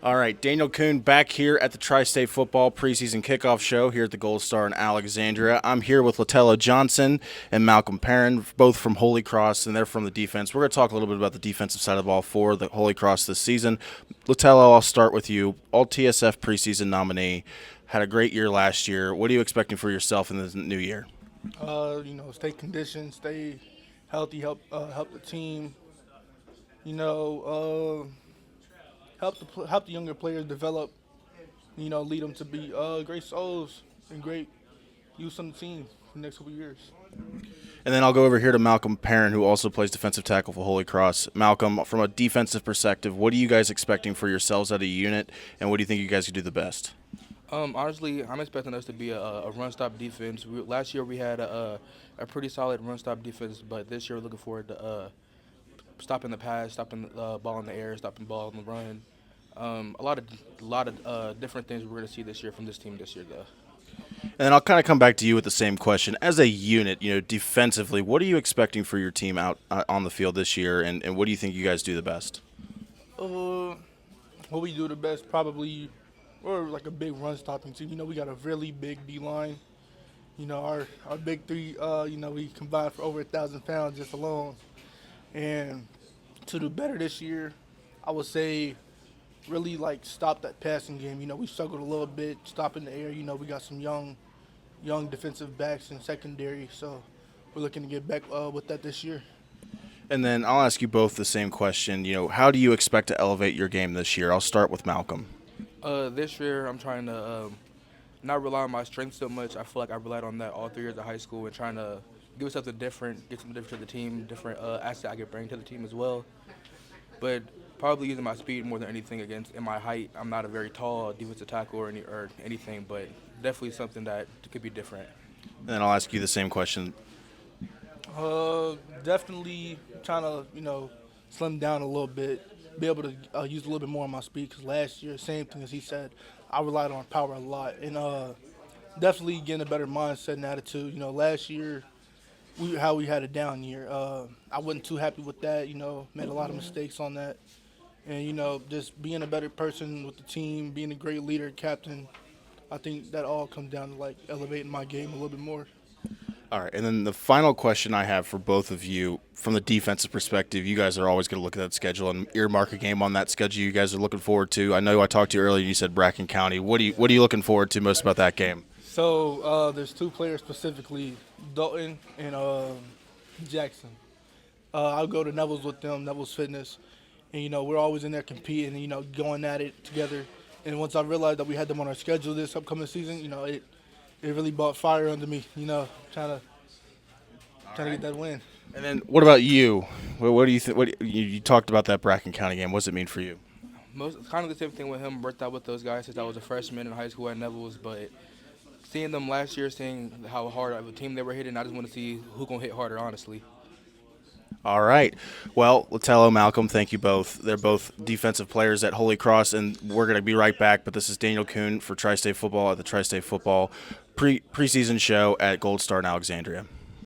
All right, Daniel Kuhn back here at the Tri-State Football Preseason Kickoff Show here at the Gold Star in Alexandria. I'm here with Littello Johnson and Malcolm Perrin, both from Holy Cross, and they're from the defense. We're going to talk a little bit about the defensive side of the ball for the Holy Cross this season. Littello, I'll start with you. All TSF preseason nominee, had a great year last year. What are you expecting for yourself in the new year? Stay conditioned, stay healthy, help the team. You know, help the younger players develop. Lead them to be great souls and great use on the team for the next couple of years. And then I'll go over here to Malcolm Perrin, who also plays defensive tackle for Holy Cross. Malcolm, from a defensive perspective, what are you guys expecting for yourselves as a unit, and what do you think you guys could do the best? Honestly, I'm expecting us to be a run-stop defense. Last year we had a pretty solid run-stop defense, but this year we're looking forward to stopping the pass, stopping the ball in the air, stopping the ball in the run. A lot of different things we're going to see this year from this team this year, though. And then I'll kind of come back to you with the same question. As a unit, defensively, what are you expecting for your team out on the field this year, and what do you think you guys do the best? What we do the best, probably, we're like a big run stopping team. We got a really big D line. Our big three, we combined for over 1,000 pounds just alone. And to do better this year, I would say really stop that passing game. We struggled a little bit stopping the air. We got some young defensive backs in secondary, so we're looking to get back with that this year. And then I'll ask you both the same question. How do you expect to elevate your game this year? I'll start with Malcolm. This year I'm trying to not rely on my strength so much. I feel like I relied on that all 3 years of high school and trying to give something different, get something different to the team, different asset I could bring to the team as well. But probably using my speed more than anything in my height. I'm not a very tall defensive tackle or anything, but definitely something that could be different. And then I'll ask you the same question. Definitely trying to, slim down a little bit, be able to use a little bit more of my speed, because last year, same thing as he said, I relied on power a lot. And definitely getting a better mindset and attitude. Last year, we had a down year. I wasn't too happy with that, made a lot of mistakes on that. And, just being a better person with the team, being a great leader, captain, I think that all comes down to, elevating my game a little bit more. All right, and then the final question I have for both of you, from the defensive perspective, you guys are always going to look at that schedule and earmark a game on that schedule you guys are looking forward to. I know I talked to you earlier, you said Bracken County. What are you looking forward to most about that game? So there's 2 players specifically, Dalton and Jackson. I'll go to Neville's with them, Neville's Fitness. And, we're always in there competing, going at it together. And once I realized that we had them on our schedule this upcoming season, it really brought fire under me, trying to get that win. And then what about you? What do you think? You talked about that Bracken County game. What does it mean for you? Kind of the same thing with him. Worked out with those guys since I was a freshman in high school at Neville's, but seeing them last year, seeing how hard of a team they were hitting, I just want to see who can hit harder, honestly. All right. Well, Littello, Malcolm, thank you both. They're both defensive players at Holy Cross, and we're going to be right back. But this is Daniel Kuhn for Tri-State Football at the Tri-State Football preseason show at Gold Star in Alexandria.